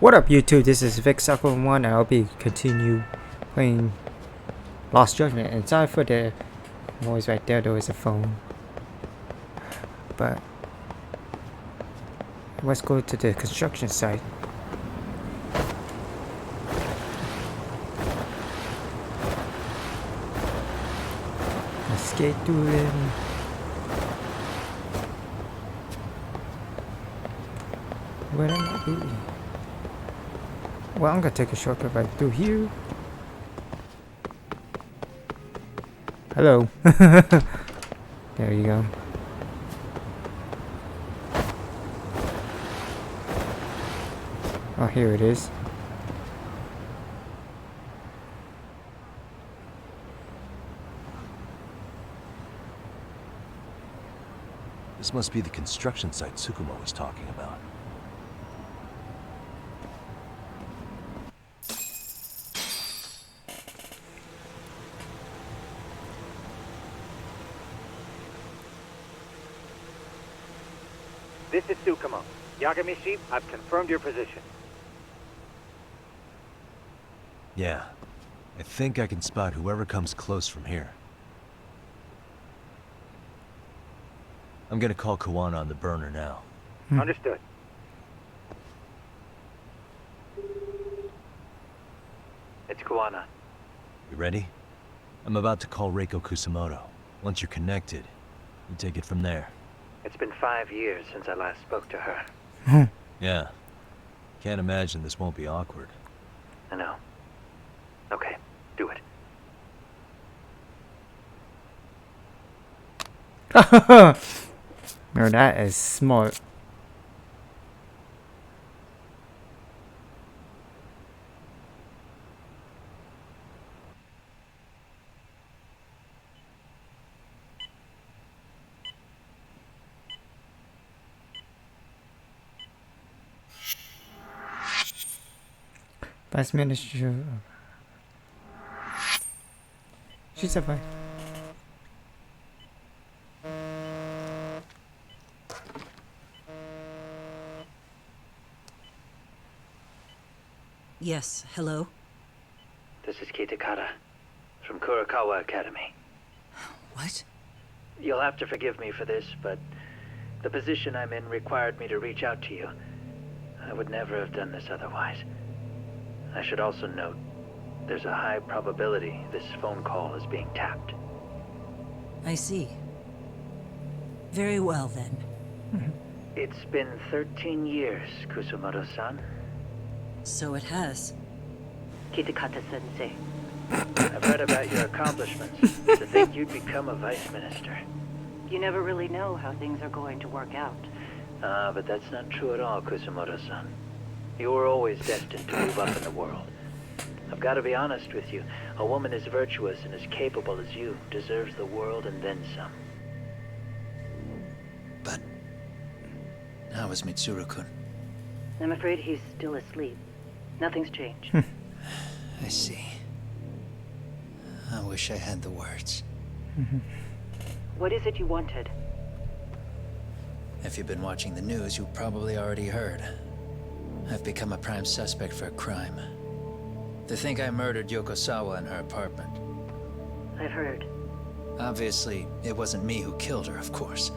What up YouTube, this is Vic1 and I'll be continue playing Lost Judgment, and sorry for the noise right there was a phone. But let's go to the construction site. Let's get to it. Where am I going? Well, I'm gonna take a shortcut right through here. Hello. There you go. Oh, here it is. This must be the construction site Tsukumo was talking about. This is Tsukumo. Yagamishi, I've confirmed your position. Yeah. I think I can spot whoever comes close from here. I'm gonna call Kawana on the burner now. Understood. It's Kawana. You ready? I'm about to call Reiko Kusamoto. Once you're connected, you take it from there. It's been 5 years since I last spoke to her. Yeah. Can't imagine this won't be awkward. I know. Okay, do it. No, that is smart. Vice Minister. She's a fine. Yes, hello? This is Kitakata, from Kurakawa Academy. What? You'll have to forgive me for this, but the position I'm in required me to reach out to you. I would never have done this otherwise. I should also note, there's a high probability this phone call is being tapped. I see. Very well, then. It's been 13 years, Kusumoto-san. So it has. Kitakata-sensei. I've read about your accomplishments. To think you'd become a vice minister. You never really know how things are going to work out. But that's not true at all, Kusumoto-san. You were always destined to move up in the world. I've got to be honest with you. A woman as virtuous and as capable as you deserves the world and then some. But how is Mitsuru-kun? I'm afraid he's still asleep. Nothing's changed. I see. I wish I had the words. What is it you wanted? If you've been watching the news, you probably already heard. I've become a prime suspect for a crime. They think I murdered Yokosawa in her apartment. I've heard. Obviously, it wasn't me who killed her, of course.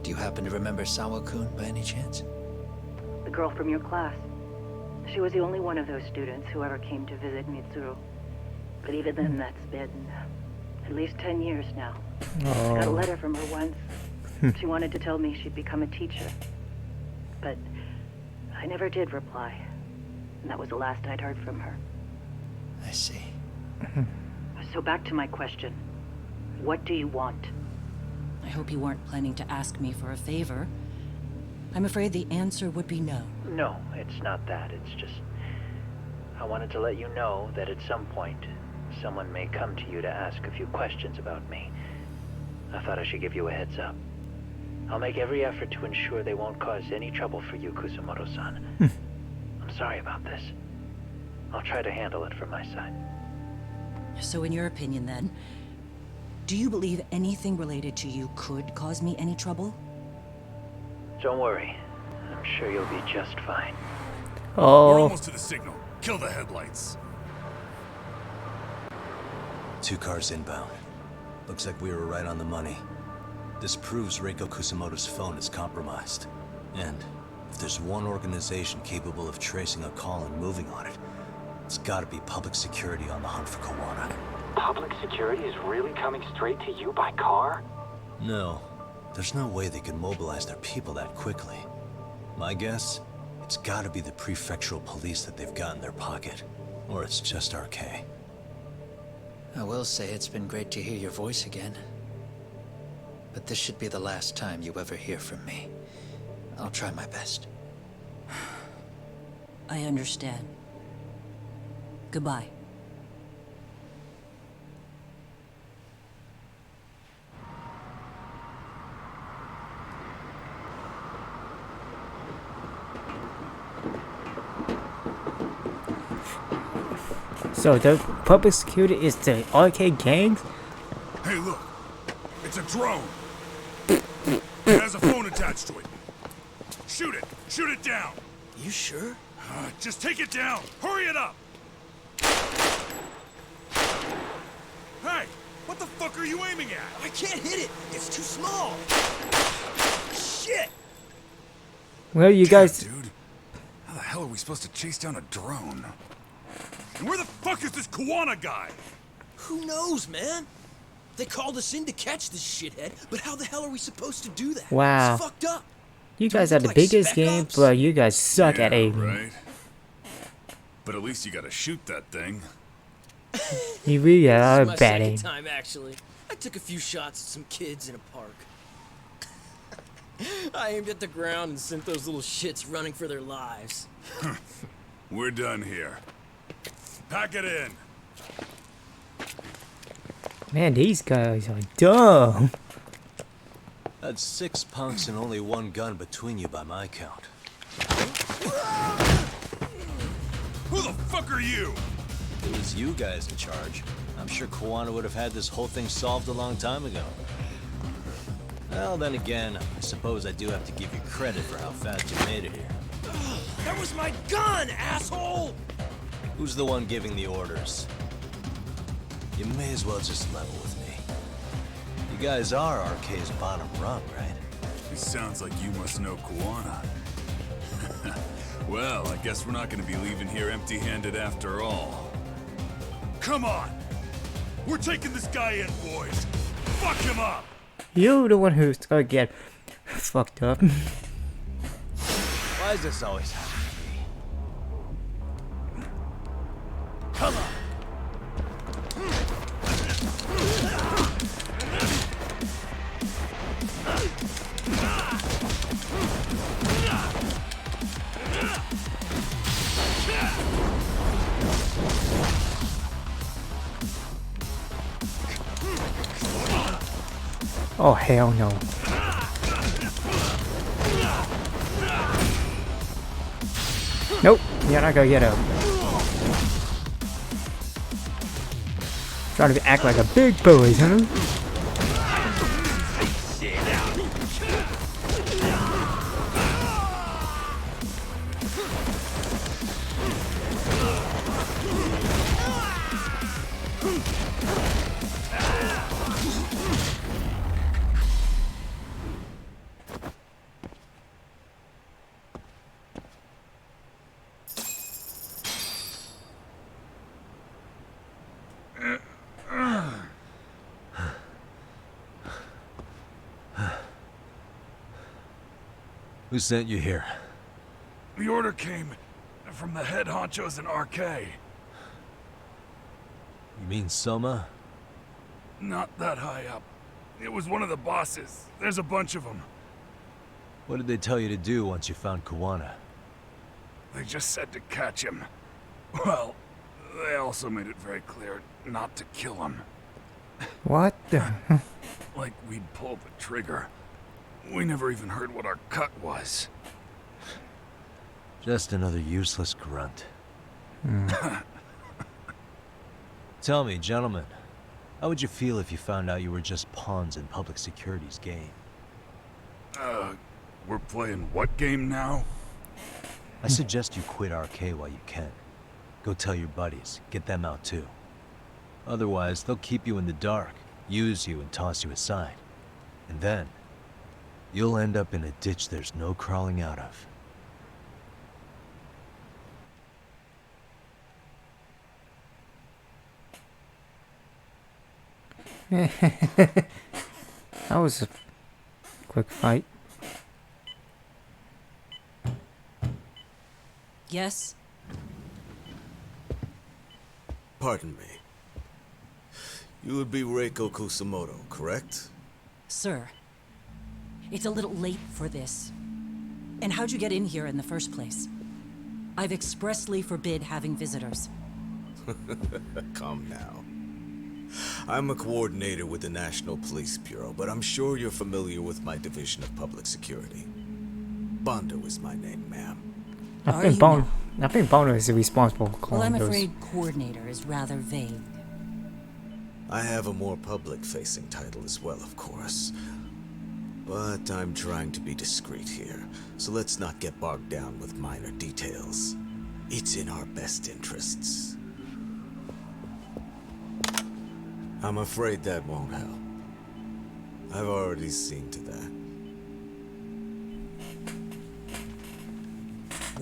Do you happen to remember Sawa-kun by any chance? The girl from your class. She was the only one of those students who ever came to visit Mitsuru. But even then, that's been at least 10 years now. I got a letter from her once. She wanted to tell me she'd become a teacher. But I never did reply. And that was the last I'd heard from her. I see. So back to my question. What do you want? I hope you weren't planning to ask me for a favor. I'm afraid the answer would be no. No, it's not that. It's just... I wanted to let you know that at some point, someone may come to you to ask a few questions about me. I thought I should give you a heads up. I'll make every effort to ensure they won't cause any trouble for you, Kusumoto-san. I'm sorry about this. I'll try to handle it from my side. So in your opinion, then, do you believe anything related to you could cause me any trouble? Don't worry. I'm sure you'll be just fine. We're Oh, almost to the signal. Kill the headlights. 2 cars inbound. Looks like we were right on the money. This proves Reiko Kusamoto's phone is compromised. And if there's one organization capable of tracing a call and moving on it, it's gotta be public security on the hunt for Kawana. Public security is really coming straight to you by car? No, there's no way they could mobilize their people that quickly. My guess, it's gotta be the prefectural police that they've got in their pocket. Or it's just RK. I will say it's been great to hear your voice again. But this should be the last time you ever hear from me. I'll try my best. I understand. Goodbye. so the public security is the arcade gangs? Hey, look. It's a drone. It has a phone attached to it. Shoot it. Shoot it down. You sure? Just take it down. Hurry it up. Hey, what the fuck are you aiming at? I can't hit it. It's too small. Shit. Well, you guys. Dude, how the hell are we supposed to chase down a drone? And where the fuck is this Kawana guy? Who knows, man? They called us in to catch this shithead, but how the hell are we supposed to do that? Wow. It's fucked up. You Do guys we are the like biggest Spec game, Ops? but you guys suck at Yeah, aiming. right? But at least you gotta shoot that thing. You really This are is my bad second aim. time, actually. I took a few shots at some kids in a park. I aimed at the ground and sent those little shits running for their lives. We're done here. Pack it in. Man, these guys are dumb. That's 6 punks and only 1 gun between you by my count. Who the fuck are you? If it was you guys in charge, I'm sure Kawana would have had this whole thing solved a long time ago. Well, then again, I suppose I do have to give you credit for how fast you made it here. That was my gun, asshole! Who's the one giving the orders? You may as well just level with me. You guys are RK's bottom rung, right? It sounds like you must know Kawana. Well, I guess we're not gonna be leaving here empty-handed after all. Come on! We're taking this guy in, boys! Fuck him up! You're the one who's gonna get fucked up. Why does this always happen to me? Come on! Oh, hell no. Nope, you're not gonna get him. Trying to act like a big boy, huh? Who sent you here? The order came from the head honchos in RK. You mean Soma? Not that high up. It was one of the bosses. There's a bunch of them. What did they tell you to do once you found Kawana? They just said to catch him. Well, they also made it very clear not to kill him. What the? Like we'd pulled the trigger. We never even heard what our cut was. Just another useless grunt. Tell me, gentlemen, how would you feel if you found out you were just pawns in public security's game? We're playing what game now? I suggest you quit RK while you can. Go tell your buddies, get them out too. Otherwise, they'll keep you in the dark, use you and toss you aside. And then, you'll end up in a ditch there's no crawling out of. That was a quick fight. Yes? Pardon me. You would be Reiko Kusamoto, correct? Sir. It's a little late for this. And how'd you get in here in the first place? I've expressly forbid having visitors. Come now. I'm a coordinator with the National Police Bureau, but I'm sure you're familiar with my Division of Public Security. Bondo is my name, ma'am. I think Bono is responsible for calling Well, I'm those. afraid coordinator is rather vague. I have a more public-facing title as well, of course. But I'm trying to be discreet here, so let's not get bogged down with minor details. It's in our best interests. I'm afraid that won't help. I've already seen to that.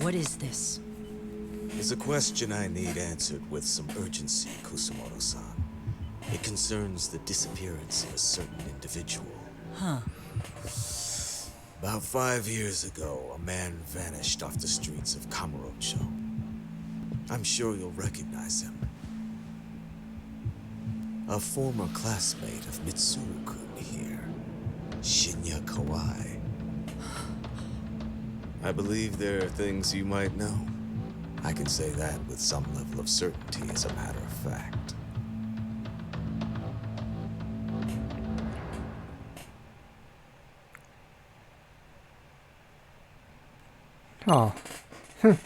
What is this? It's a question I need answered with some urgency, Kusamoto-san. It concerns the disappearance of a certain individual. Huh. About 5 years ago, a man vanished off the streets of Kamurocho. I'm sure you'll recognize him. A former classmate of Mitsuru-kun here, Shinya Kawai. I believe there are things you might know. I can say that with some level of certainty, as a matter of fact. Oh, this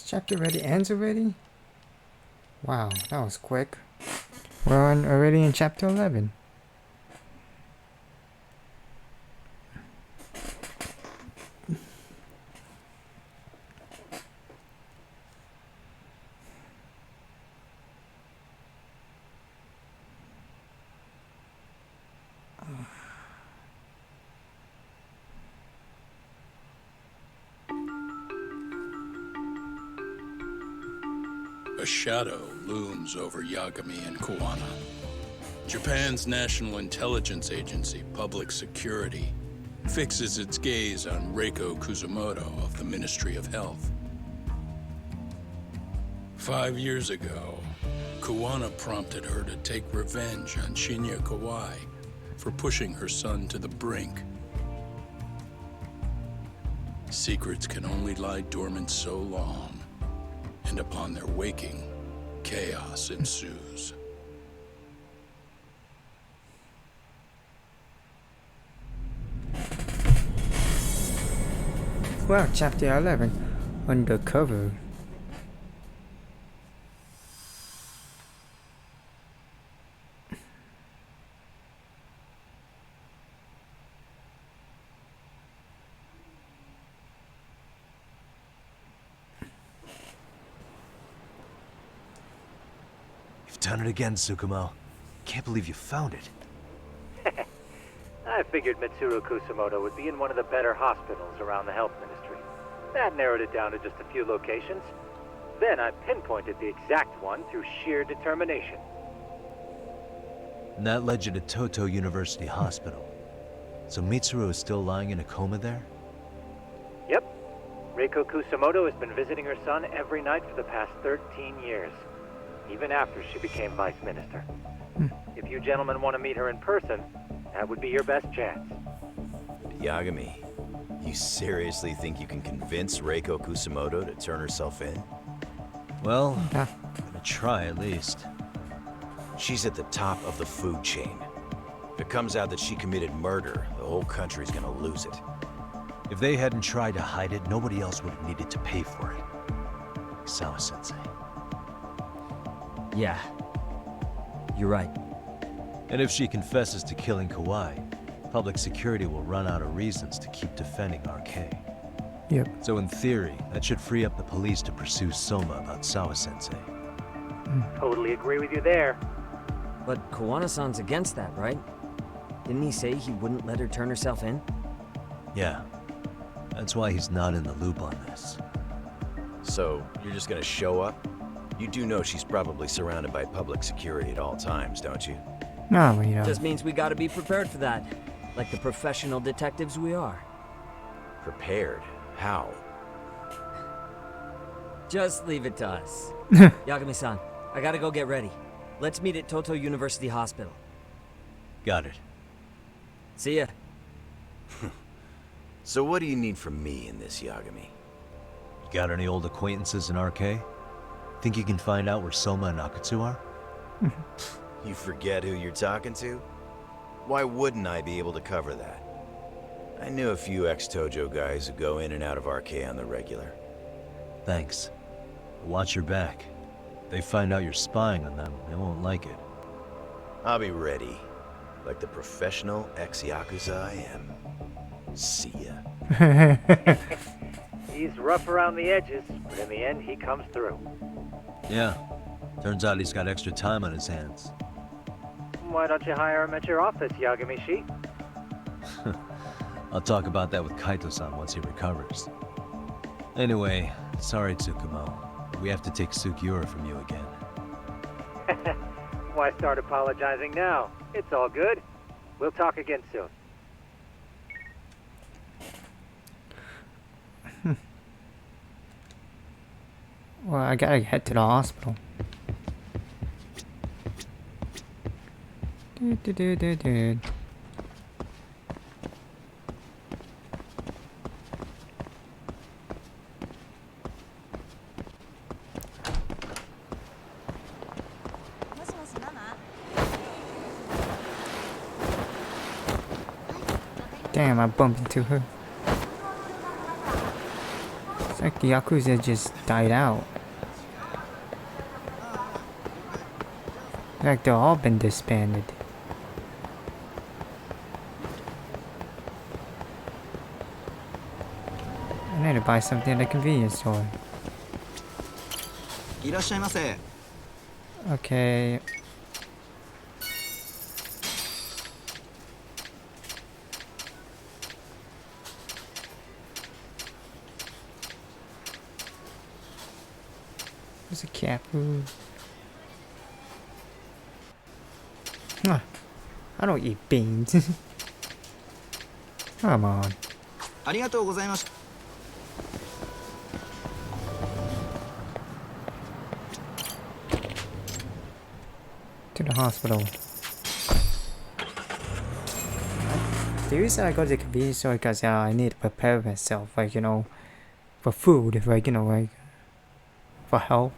chapter already ends already? Wow, that was quick. We're already in chapter 11. A shadow looms over Yagami and Kuwana. Japan's National Intelligence Agency, Public Security, fixes its gaze on Reiko Kusamoto of the Ministry of Health. 5 years ago, Kuwana prompted her to take revenge on Shinya Kawai for pushing her son to the brink. Secrets can only lie dormant so long, and upon their waking, chaos ensues. Well, chapter 11, Undercover. You've done it again, Tsukumo. Can't believe you found it. I figured Mitsuru Kusamoto would be in one of the better hospitals around the health ministry. That narrowed it down to just a few locations. Then I pinpointed the exact one through sheer determination. And that led you to Toto University Hospital. So Mitsuru is still lying in a coma there? Yep. Reiko Kusamoto has been visiting her son every night for the past 13 years. Even after she became vice minister. If you gentlemen want to meet her in person, that would be your best chance. Yagami, you seriously think you can convince Reiko Kusamoto to turn herself in? Well, I'm gonna try at least. She's at the top of the food chain. If it comes out that she committed murder, the whole country's gonna lose it. If they hadn't tried to hide it, nobody else would have needed to pay for it. Sawa-sensei. Yeah. You're right. And if she confesses to killing Kawai, public security will run out of reasons to keep defending RK. Yep. So in theory, that should free up the police to pursue Soma about Sawa-sensei. Totally agree with you there. But Kowana-san's against that, right? Didn't he say he wouldn't let her turn herself in? Yeah. That's why he's not in the loop on this. So, you're just gonna show up? You do know she's probably surrounded by public security at all times, don't you? No, you know. Just means we gotta be prepared for that. Like the professional detectives we are. Prepared? How? Just leave it to us. Yagami-san, I gotta go get ready. Let's meet at Toto University Hospital. Got it. See ya. So what do you need from me in this, Yagami? Got any old acquaintances in RK? Think you can find out where Soma and Akatsu are? You forget who you're talking to? Why wouldn't I be able to cover that? I knew a few ex-Tojo guys who go in and out of RK on the regular. Thanks. Watch your back. They find out you're spying on them, they won't like it. I'll be ready. Like the professional ex-Yakuza I am. See ya. He's rough around the edges, but in the end, he comes through. Yeah. Turns out he's got extra time on his hands. Why don't you hire him at your office, Yagami-shi? I'll talk about that with Kaito-san once he recovers. Anyway, sorry Tsukumo. We have to take Sukiura from you again. Why start apologizing now? It's all good. We'll talk again soon. Well, I gotta head to the hospital. Dude. Damn, I bumped into her. It's like the Yakuza just died out. Like they've all been disbanded. I need to buy something at a convenience store. Okay. There's a cat food. I don't eat beans. Come on. To the hospital. The reason I go to the convenience store because I need to prepare myself, like, you know, for food, like, you know, like, for health.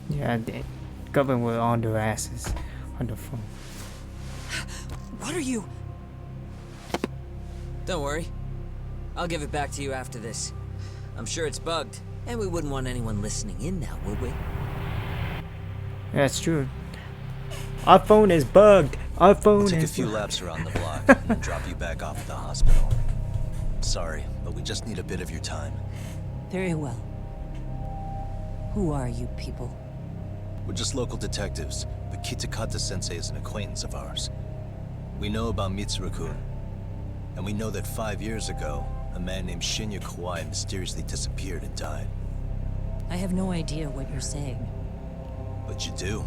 Yeah, the government were on their asses on the phone. What are you? Don't worry. I'll give it back to you after this. I'm sure it's bugged, and we wouldn't want anyone listening in now, would we? That's true. Our phone is bugged. Our phone We'll take is a few laps around the block and then drop you back off at the hospital. Sorry, but we just need a bit of your time. Very well. Who are you people? We're just local detectives, but Kitakata-sensei is an acquaintance of ours. We know about Mitsuru-kun, and we know that 5 years ago, a man named Shinya Kawai mysteriously disappeared and died. I have no idea what you're saying. But you do.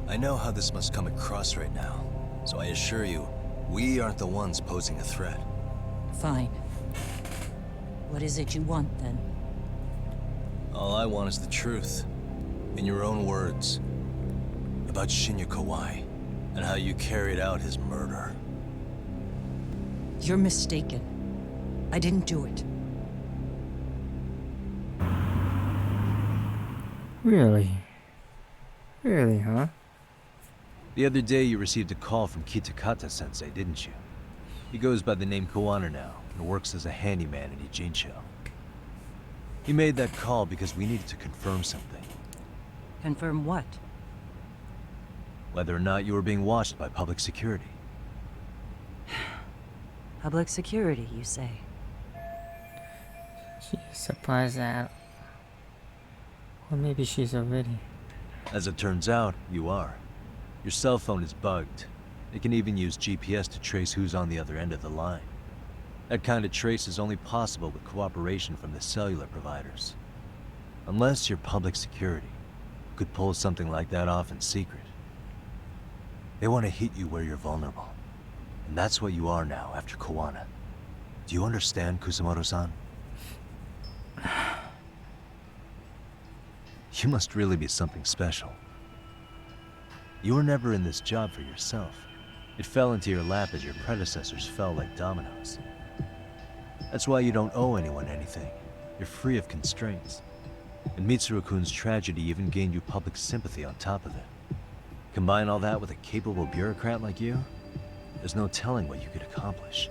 I know how this must come across right now, so I assure you, we aren't the ones posing a threat. Fine. What is it you want, then? All I want is the truth. In your own words. About Shinya Kawai. And how you carried out his murder. You're mistaken. I didn't do it. Really? Really, huh? The other day you received a call from Kitakata-sensei, didn't you? He goes by the name Koana now, and works as a handyman in Ijincho. He made that call because we needed to confirm something. Confirm what? Whether or not you were being watched by public security. Public security, you say? She's surprised that... Or maybe she's already... As it turns out, you are. Your cell phone is bugged. It can even use GPS to trace who's on the other end of the line. That kind of trace is only possible with cooperation from the cellular providers. Unless you're public security, you could pull something like that off in secret. They want to hit you where you're vulnerable. And that's what you are now after Koana. Do you understand, Kusamoto-san? You must really be something special. You were never in this job for yourself. It fell into your lap as your predecessors fell like dominoes. That's why you don't owe anyone anything. You're free of constraints. And Mitsuru-kun's tragedy even gained you public sympathy on top of it. Combine all that with a capable bureaucrat like you, there's no telling what you could accomplish.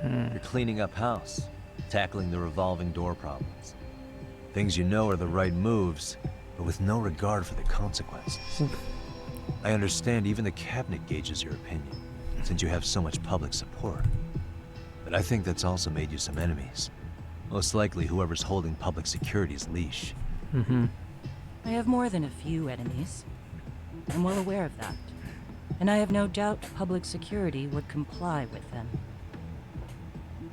You're cleaning up house, tackling the revolving door problems. Things you know are the right moves, but with no regard for the consequences. I understand even the cabinet gauges your opinion, since you have so much public support. But I think that's also made you some enemies. Most likely whoever's holding public security's leash. I have more than a few enemies. I'm well aware of that. And I have no doubt public security would comply with them.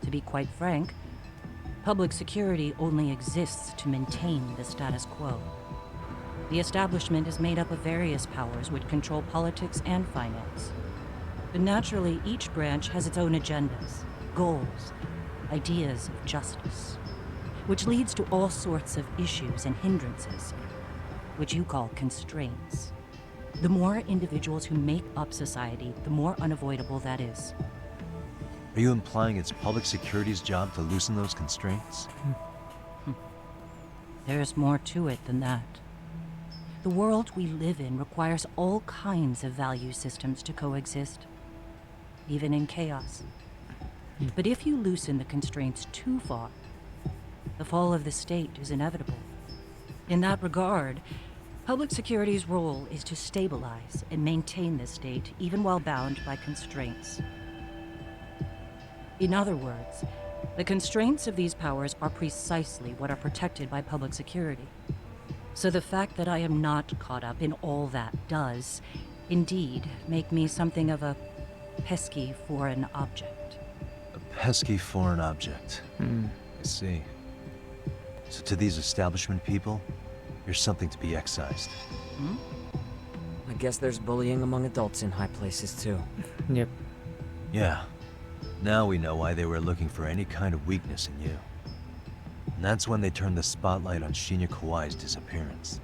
To be quite frank, public security only exists to maintain the status quo. The establishment is made up of various powers which control politics and finance. But naturally, each branch has its own agendas, goals, ideas of justice, which leads to all sorts of issues and hindrances, which you call constraints. The more individuals who make up society, the more unavoidable that is. Are you implying it's public security's job to loosen those constraints? There's more to it than that. The world we live in requires all kinds of value systems to coexist, even in chaos. But if you loosen the constraints too far, the fall of the state is inevitable. In that regard, public security's role is to stabilize and maintain the state, even while bound by constraints. In other words, the constraints of these powers are precisely what are protected by public security. So the fact that I am not caught up in all that does, indeed, make me something of a pesky foreign object. A pesky foreign object. I see. So to these establishment people, you're something to be excised. I guess there's bullying among adults in high places too. Yep. Yeah. Now we know why they were looking for any kind of weakness in you. And that's when they turned the spotlight on Shinya Kawai's disappearance.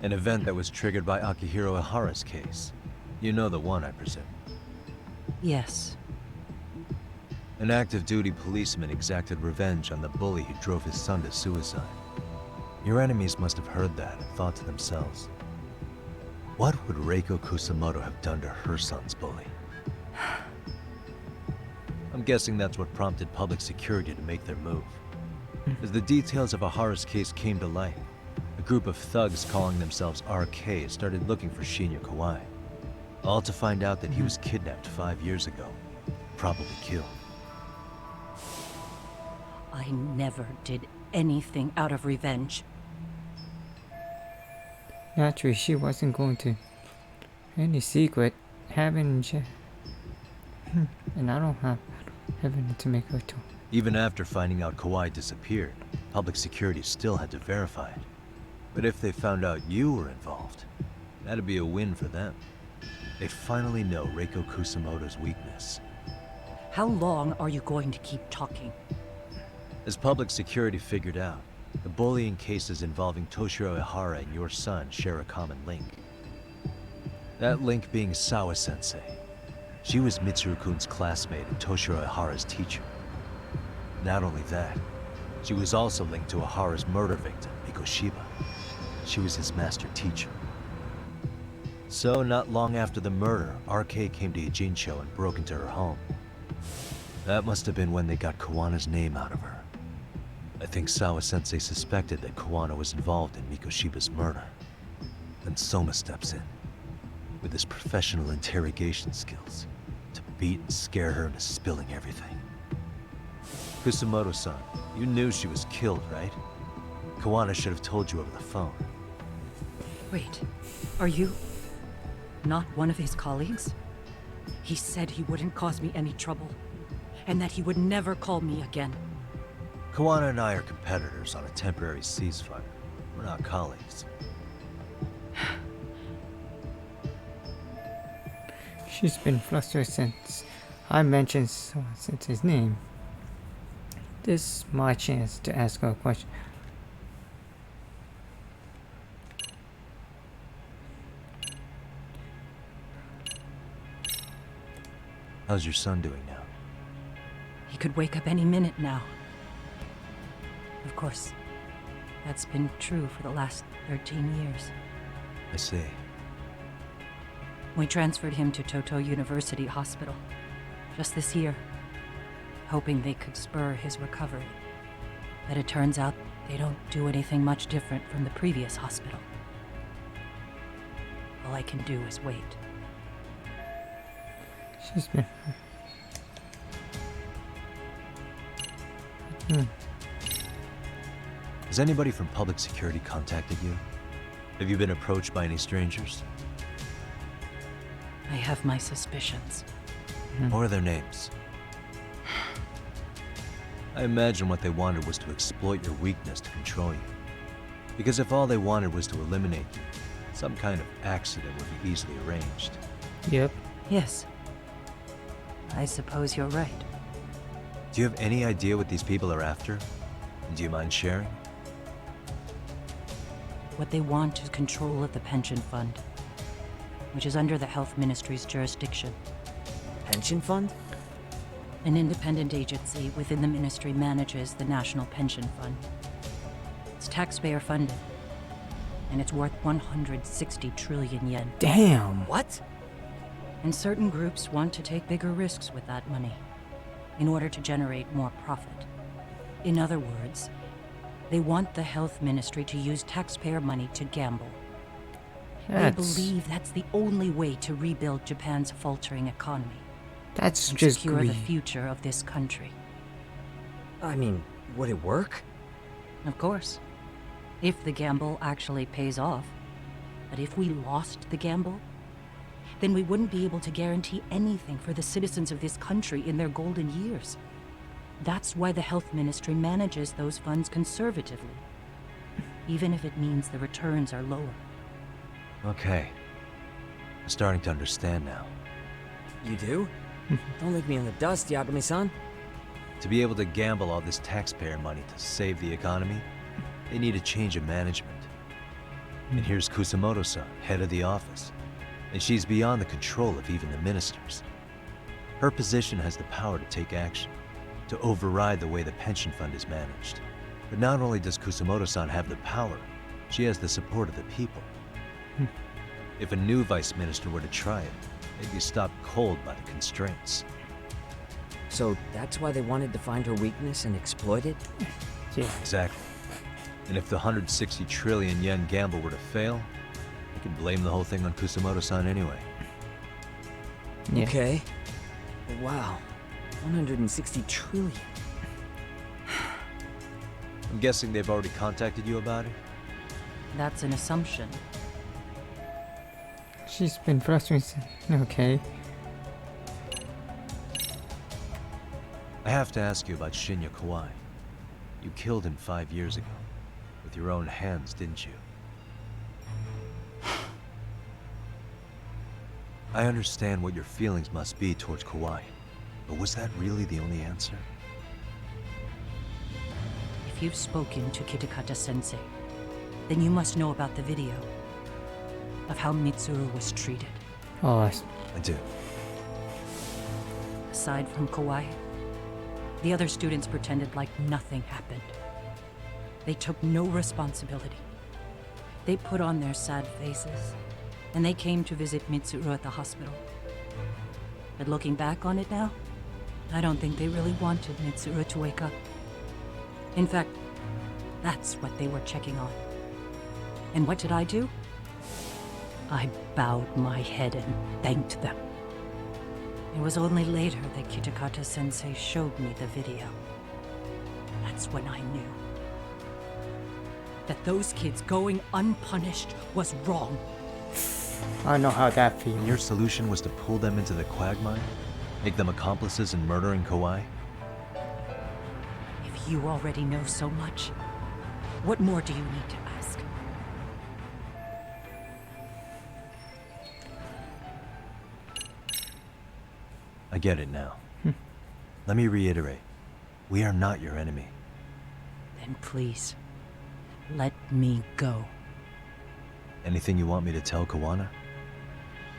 An event that was triggered by Akihiro Ihara's case. You know the one, I presume. Yes. An active duty policeman exacted revenge on the bully who drove his son to suicide. Your enemies must have heard that and thought to themselves, what would Reiko Kusamoto have done to her son's bully? I'm guessing that's what prompted public security to make their move. As the details of Ihara's case came to light, a group of thugs calling themselves RK started looking for Shinya Kawai. All to find out that he was kidnapped 5 years ago, probably killed. I never did anything out of revenge. Naturally, she wasn't going to any secret having and I don't have anything to make her talk. Even after finding out Kawai disappeared, public security still had to verify it. But if they found out you were involved, that'd be a win for them. They'd finally know Reiko Kusamoto's weakness. How long are you going to keep talking? As public security figured out, The bullying cases involving Toshiro Ihara and your son share a common link. That link being Sawa-sensei. She was Mitsuru-kun's classmate and Toshiro Ihara's teacher. Not only that, she was also linked to Ihara's murder victim, Mikoshiba. She was his master teacher. So, not long after the murder, RK came to Ijincho and broke into her home. That must have been when they got Kawana's name out of her. I think Sawa-sensei suspected that Kawana was involved in Mikoshiba's murder. Then Soma steps in, with his professional interrogation skills, to beat and scare her into spilling everything. Kusumoto-san, you knew she was killed, right? Kawana should have told you over the phone. Wait, are you not one of his colleagues? He said he wouldn't cause me any trouble, and that he would never call me again. Kawana and I are competitors on a temporary ceasefire. We're not colleagues. She's been flustered since I mentioned his name. This is my chance to ask her a question. How's your son doing now? He could wake up any minute now. Of course, that's been true for the last 13 years. I see. We transferred him to Toto University Hospital just this year, hoping they could spur his recovery. But it turns out they don't do anything much different from the previous hospital. All I can do is wait. She's been... Has anybody from public security contacted you? Have you been approached by any strangers? I have my suspicions. What are their names? I imagine what they wanted was to exploit your weakness to control you. Because if all they wanted was to eliminate you, some kind of accident would be easily arranged. Yep. Yes. I suppose you're right. Do you have any idea what these people are after? And do you mind sharing? What they want is control of the pension fund, which is under the Health Ministry's jurisdiction. Pension fund? An independent agency within the ministry manages the National Pension Fund. It's taxpayer funded, and it's worth 160 trillion yen. Damn! What? And certain groups want to take bigger risks with that money, in order to generate more profit. In other words, they want the health ministry to use taxpayer money to gamble. They believe that's the only way to rebuild Japan's faltering economy. That's and just secure greed. the future of this country. I mean, would it work? Of course. If the gamble actually pays off. But if we lost the gamble, then we wouldn't be able to guarantee anything for the citizens of this country in their golden years. That's why the health ministry manages those funds conservatively, even if it means the returns are lower. Okay. I'm starting to understand now. You do? Don't leave me in the dust, Yagami-san. To be able to gamble all this taxpayer money to save the economy, they need a change of management. And here's Kusumoto-san, head of the office. And she's beyond the control of even the ministers. Her position has the power to take action, to override the way the pension fund is managed. But not only does Kusumoto-san have the power, she has the support of the people. If a new vice minister were to try it, they'd be stopped cold by the constraints. So that's why they wanted to find her weakness and exploit it? Yeah. Exactly. And if the 160 trillion yen gamble were to fail, they could blame the whole thing on Kusumoto-san anyway. Yeah. Okay. Wow. 160 trillion. I'm guessing they've already contacted you about it? That's an assumption. She's been frustrated. Okay. I have to ask you about Shinya Kawai. You killed him 5 years ago. With your own hands, didn't you? I understand what your feelings must be towards Kawai, but was that really the only answer? If If you've spoken to Kitakata-sensei, then you must know about the video of how Mitsuru was treated. Oh, I do. Aside from Kawai, the other students pretended like nothing happened. They took no responsibility. They put on their sad faces, and they came to visit Mitsuru at the hospital. But looking back on it now, I don't think they really wanted Mitsuru to wake up. In fact, that's what they were checking on. And what did I do? I bowed my head and thanked them. It was only later that Kitakata-sensei showed me the video. That's when I knew that those kids going unpunished was wrong. I know how that feels. And your solution was to pull them into the quagmire? Make them accomplices in murdering Kawai? If you already know so much, what more do you need to ask? I get it now. Let me reiterate. We are not your enemy. Then please, let me go. Anything you want me to tell Kawana?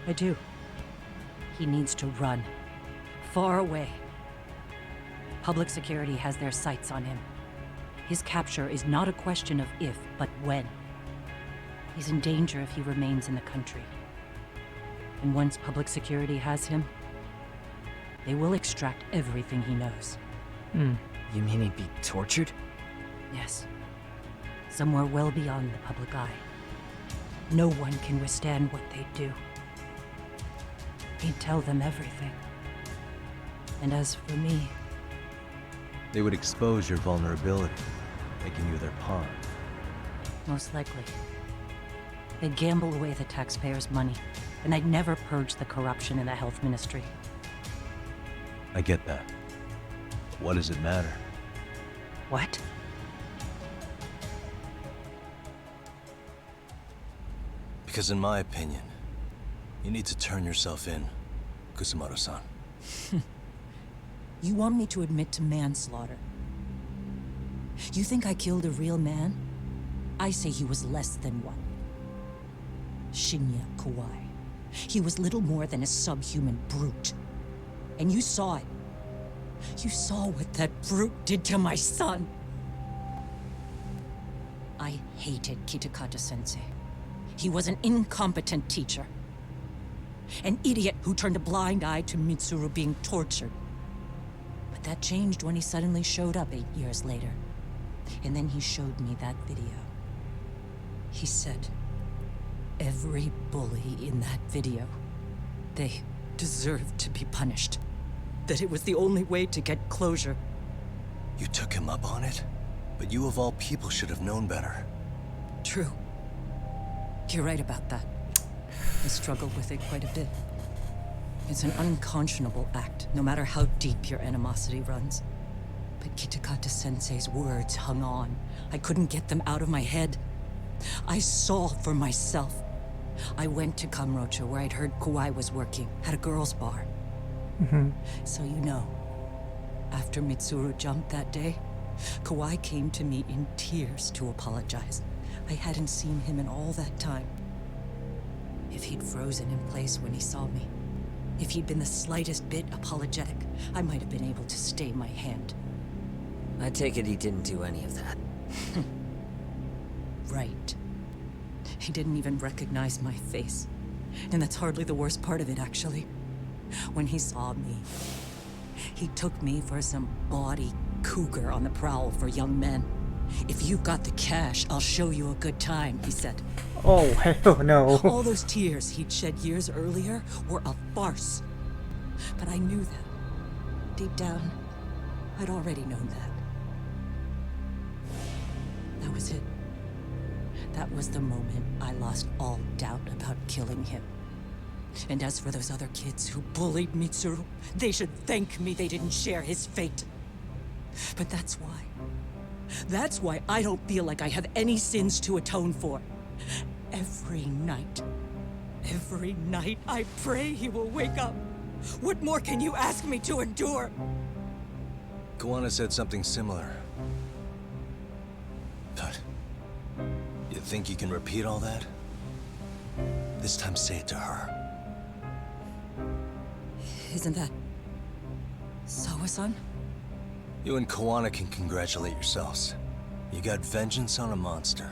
I do. He needs to run. Far away. Public security has their sights on him. His capture is not a question of if, but when. He's in danger if he remains in the country. And once public security has him, they will extract everything he knows. You mean he'd be tortured? Yes. Somewhere well beyond the public eye. No one can withstand what they do. He'd tell them everything. And as for me... They would expose your vulnerability, making you their pawn. Most likely. They'd gamble away the taxpayers' money, and I'd never purge the corruption in the health ministry. I get that. What does it matter? What? Because in my opinion, you need to turn yourself in, Kusumoto-san. You want me to admit to manslaughter? You think I killed a real man? I say he was less than one. Shinya Kawai. He was little more than a subhuman brute. And you saw it. You saw what that brute did to my son. I hated Kitakata-sensei. He was an incompetent teacher. An idiot who turned a blind eye to Mitsuru being tortured. But that changed when he suddenly showed up 8 years later. And then he showed me that video. He said, every bully in that video, they deserved to be punished. That it was the only way to get closure. You took him up on it? But you of all people should have known better. True. You're right about that. I struggled with it quite a bit. It's an unconscionable act, no matter how deep your animosity runs. But Kitakata-sensei's words hung on. I couldn't get them out of my head. I saw for myself. I went to Kamurocho, where I'd heard Kawai was working, at a girls' bar. So you know, after Mitsuru jumped that day, Kawai came to me in tears to apologize. I hadn't seen him in all that time. If he'd frozen in place when he saw me, if he'd been the slightest bit apologetic, I might have been able to stay my hand. I take it he didn't do any of that. Right. He didn't even recognize my face. And that's hardly the worst part of it, actually. When he saw me, he took me for some bawdy cougar on the prowl for young men. If you've got the cash, I'll show you a good time, he said. Oh, hell no. All those tears he'd shed years earlier were a farce. But I knew that. Deep down, I'd already known that. That was it. That was the moment I lost all doubt about killing him. And as for those other kids who bullied Mitsuru, they should thank me they didn't share his fate. But that's why. That's why I don't feel like I have any sins to atone for. Every night I pray he will wake up. What more can you ask me to endure? Kawana said something similar. You think you can repeat all that? This time say it to her. Isn't that... Sawa-san? You and Koana can congratulate yourselves. You got vengeance on a monster.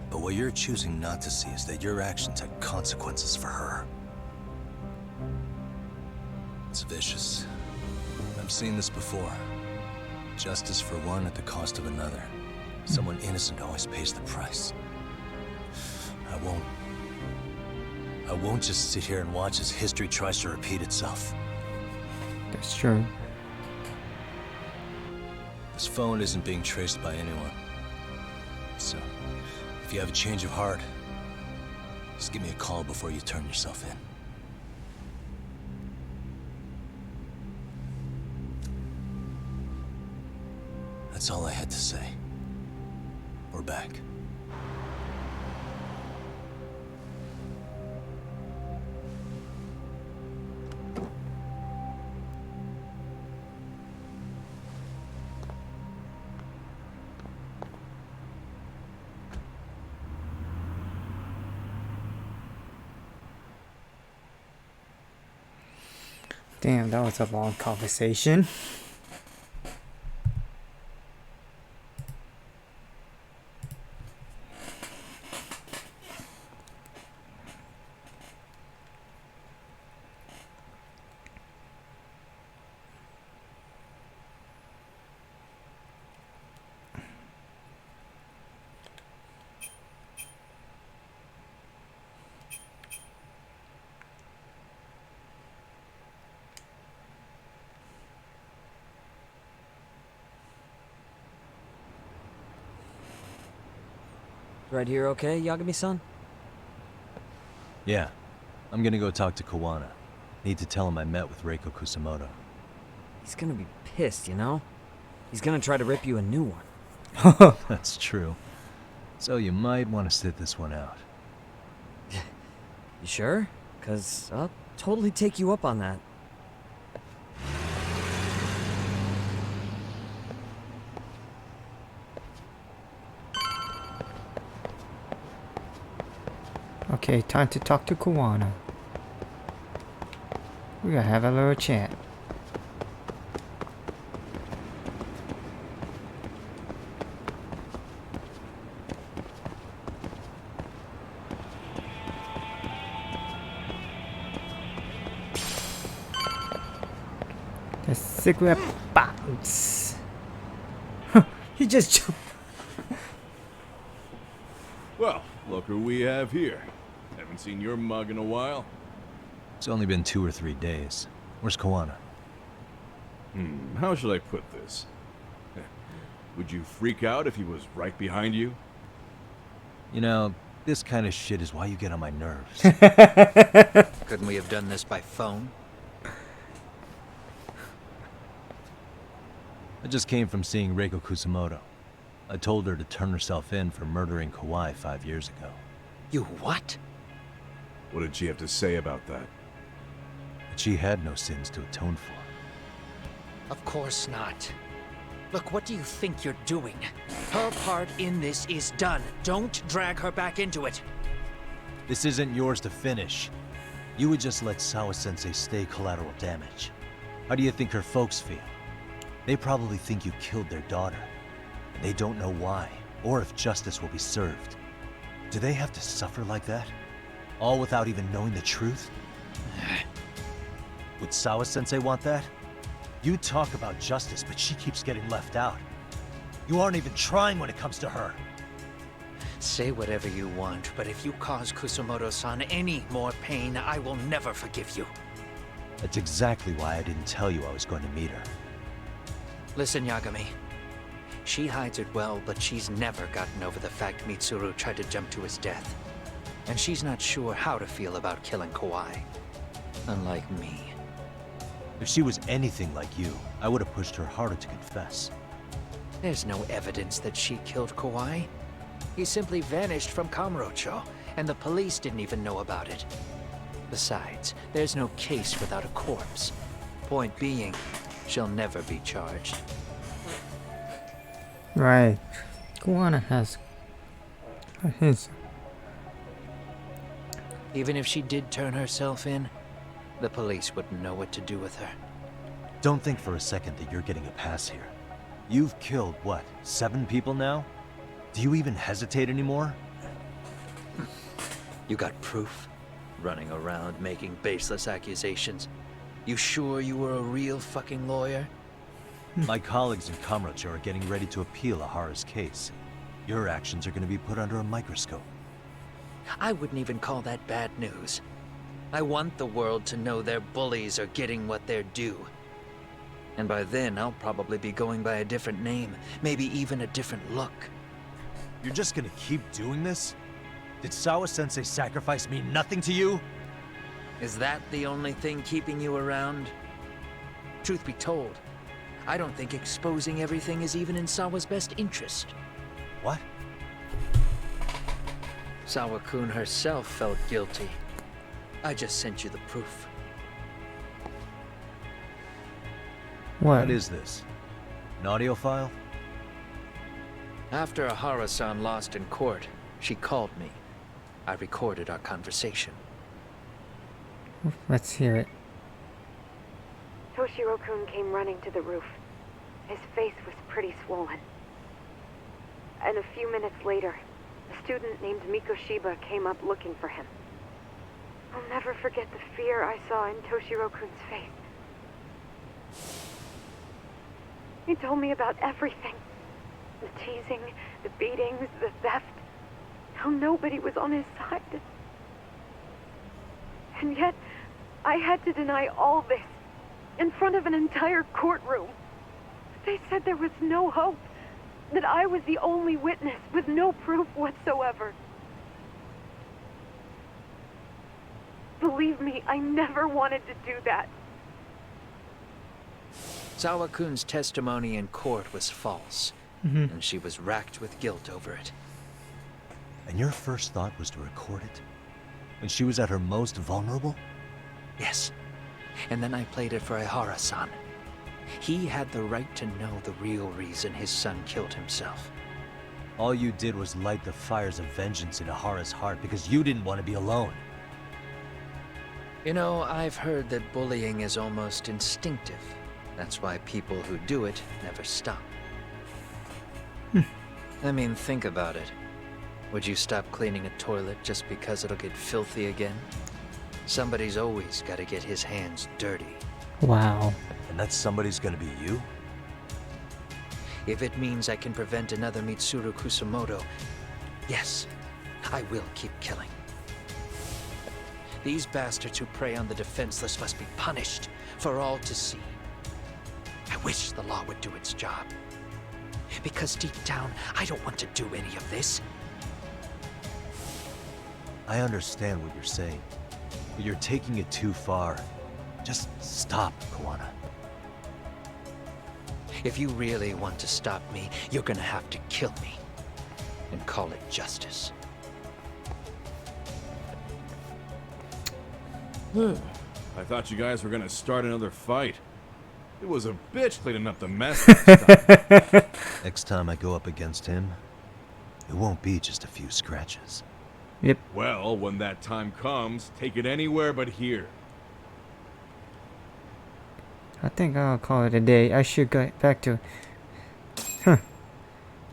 But what you're choosing not to see is that your actions had consequences for her. It's vicious. I've seen this before. Justice for one at the cost of another. Someone innocent always pays the price. I won't just sit here and watch as history tries to repeat itself. That's true. This phone isn't being traced by anyone. So, if you have a change of heart, just give me a call before you turn yourself in. That's all I had to say. We're back. Damn, that was a long conversation. Right here okay, Yagami-san? Yeah. I'm gonna go talk to Koana. Need to tell him I met with Reiko Kusamoto. He's gonna be pissed, you know? He's gonna try to rip you a new one. That's true. So you might want to sit this one out. You sure? 'Cause I'll totally take you up on that. Okay, time to talk to Koana. We're gonna have a little chat. The cigarette bounce. He just jumped. Well, look who we have here. Haven't seen your mug in a while. It's only been 2 or 3 days. Where's Koana? How should I put this? Would you freak out if he was right behind you? You know, this kind of shit is why you get on my nerves. Couldn't we have done this by phone? I just came from seeing Reiko Kusamoto. I told her to turn herself in for murdering Kawai 5 years ago. You what? What did she have to say about that? That she had no sins to atone for. Of course not. Look, what do you think you're doing? Her part in this is done. Don't drag her back into it. This isn't yours to finish. You would just let Sawa-sensei stay collateral damage. How do you think her folks feel? They probably think you killed their daughter. And they don't know why, or if justice will be served. Do they have to suffer like that? All without even knowing the truth? Would Sawa-sensei want that? You talk about justice, but she keeps getting left out. You aren't even trying when it comes to her. Say whatever you want, but if you cause Kusamoto-san any more pain, I will never forgive you. That's exactly why I didn't tell you I was going to meet her. Listen, Yagami. She hides it well, but she's never gotten over the fact Mitsuru tried to jump to his death. And she's not sure how to feel about killing Kawai. Unlike me. If she was anything like you, I would have pushed her harder to confess. There's no evidence that she killed Kawai. He simply vanished from Kamurocho, and the police didn't even know about it. Besides, there's no case without a corpse. Point being, she'll never be charged. Right. Koana has Even if she did turn herself in, the police wouldn't know what to do with her. Don't think for a second that you're getting a pass here. You've killed, what, 7 people now? Do you even hesitate anymore? You got proof? Running around making baseless accusations. You sure you were a real fucking lawyer? My colleagues in Kamurocho are getting ready to appeal Ahara's case. Your actions are going to be put under a microscope. I wouldn't even call that bad news. I want the world to know their bullies are getting what they're due. And by then, I'll probably be going by a different name, maybe even a different look. You're just gonna keep doing this? Did Sawa-sensei sacrifice mean nothing to you? Is that the only thing keeping you around? Truth be told, I don't think exposing everything is even in Sawa's best interest. What? Sawa-kun herself felt guilty. I just sent you the proof. What is this? An audio file? After Ahara-san lost in court, she called me. I recorded our conversation. Let's hear it. Toshiro-kun came running to the roof. His face was pretty swollen. And a few minutes later, a student named Mikoshiba came up looking for him. I'll never forget the fear I saw in Toshiro-kun's face. He told me about everything. The teasing, the beatings, the theft. How nobody was on his side. And yet, I had to deny all this in front of an entire courtroom. They said there was no hope. That I was the only witness with no proof whatsoever. Believe me, I never wanted to do that. Sawa-kun's testimony in court was false, and she was racked with guilt over it. And your first thought was to record it? When she was at her most vulnerable? Yes. And then I played it for Ahara-san. He had the right to know the real reason his son killed himself. All you did was light the fires of vengeance in Ahara's heart because you didn't want to be alone. You know, I've heard that bullying is almost instinctive. That's why people who do it never stop. I mean, think about it. Would you stop cleaning a toilet just because it'll get filthy again? Somebody's always got to get his hands dirty. Wow. And that somebody's gonna be you? If it means I can prevent another Mitsuru Kusamoto, yes, I will keep killing. These bastards who prey on the defenseless must be punished for all to see. I wish the law would do its job. Because deep down, I don't want to do any of this. I understand what you're saying, but you're taking it too far. Just stop, Koana. If you really want to stop me, you're gonna have to kill me. And call it justice. I thought you guys were gonna start another fight. It was a bitch cleaning up the mess last time. Next time I go up against him, it won't be just a few scratches. Yep. Well, when that time comes, take it anywhere but here. I think I'll call it a day. I should go back to...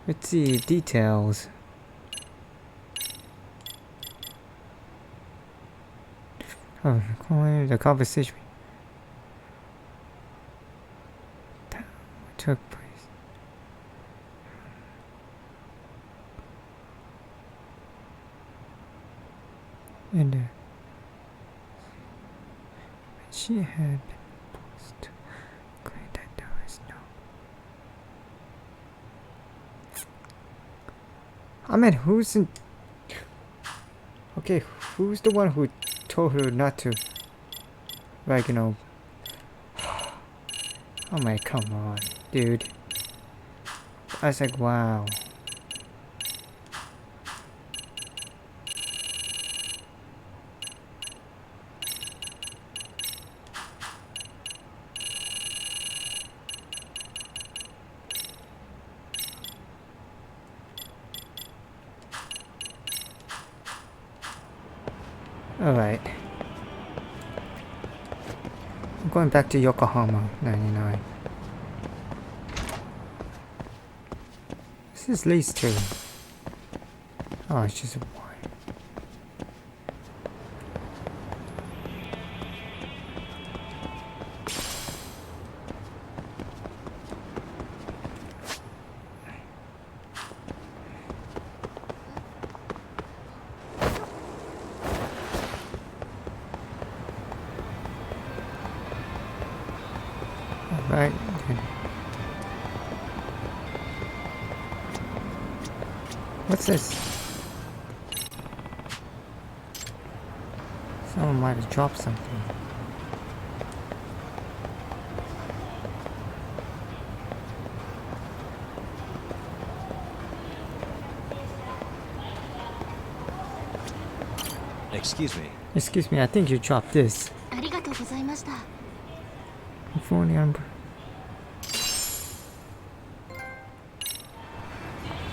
Let's see, details. Oh, the conversation that took place. And she had been forced to clean that door is no. I mean, who's in... Okay, who's the one who told her not to, like, you know... Oh my, come on, dude. I was like, wow. Alright. I'm going back to Yokohama 99. This leads to. Oh, it's just a wire. Alright. What's this? Someone might have dropped something. Excuse me. Excuse me, I think you dropped this. Phone number.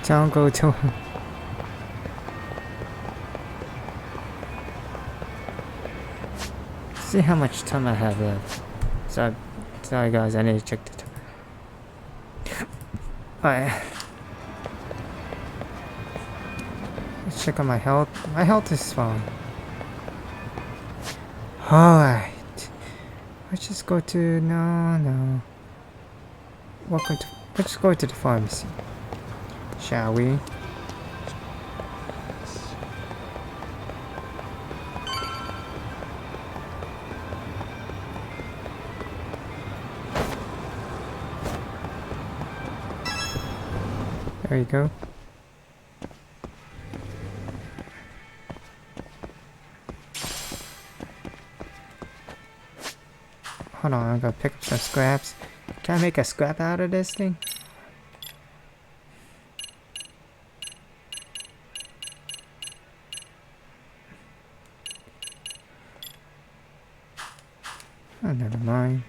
Tango to. See how much time I have left. Sorry guys, I need to check the time. Alright. Let's check on my health. My health is fine. Alright. Let's just go to no. Let's go to the pharmacy. Shall we? There you go. Hold on, I'm gonna pick up some scraps. Can I make a scrap out of this thing? Oh, never mind.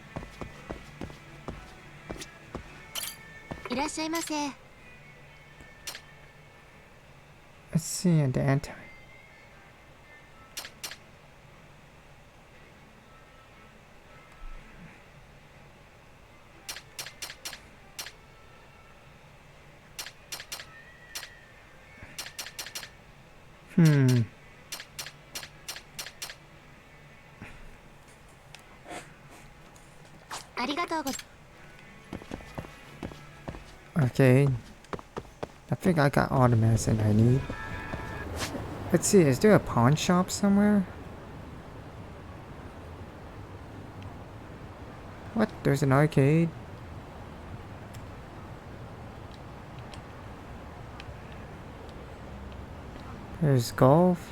Let's see the anti. Okay. I think I got all the medicine I need. Let's see, is there a pawn shop somewhere? What? There's an arcade? There's golf.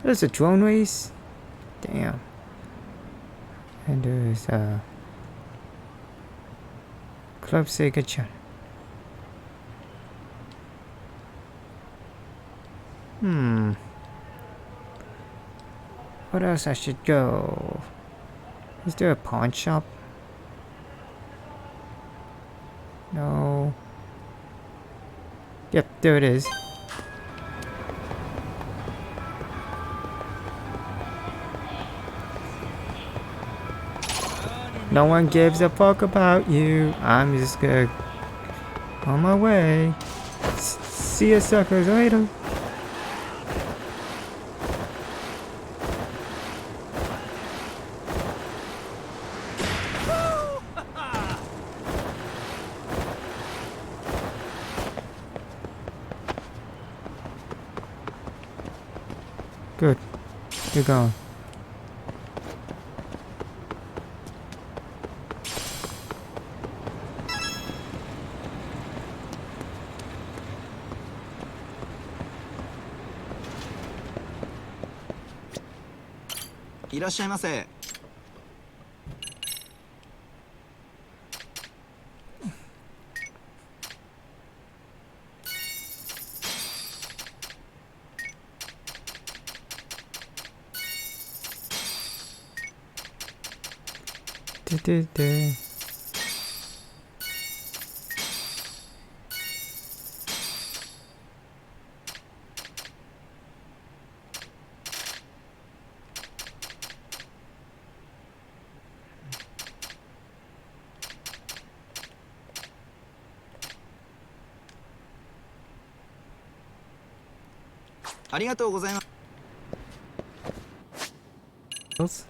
There's a drone race. Damn. And there's a Club Sega channel. What else I should go? Is there a pawn shop? No. Yep, there it is. No one gives a fuck about you. I'm just gonna on my way. See you suckers later. Good. You're gone. ありがとうございます。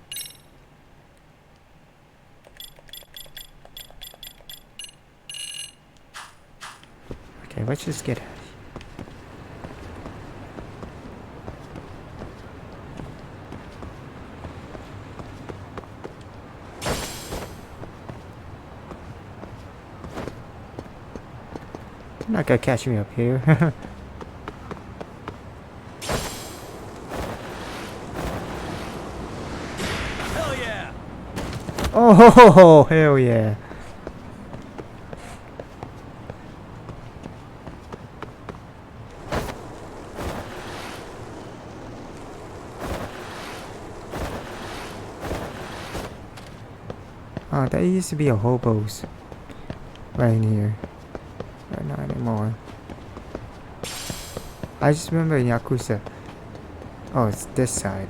Okay, let's just get out of here. You're not gonna catch me up here. Hell yeah! Oh, hell yeah. Oh, that used to be a hobo's right in here. But not anymore. I just remember in Yakuza. Oh, it's this side.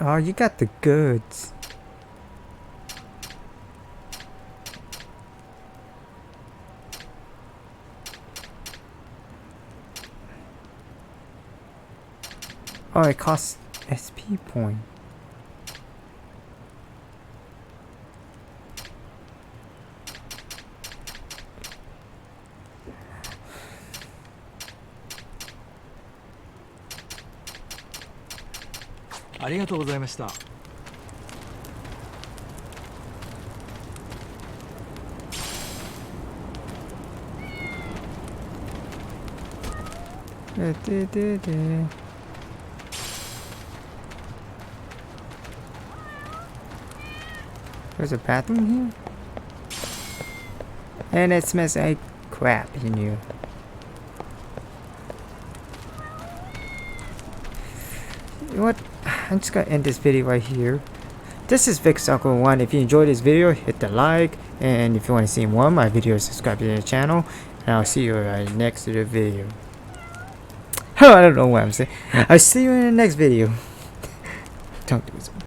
Oh, you got the goods. Oh, it costs SP point. There's a bathroom here? And it smells like crap in here. You know what? I'm just gonna end this video right here. This is VicSoccer1. If you enjoyed this video, hit the like. And if you want to see more of my videos, subscribe to the channel. And I'll see you in the next video. I don't know what I'm saying. I'll see you in the next video. Don't do this.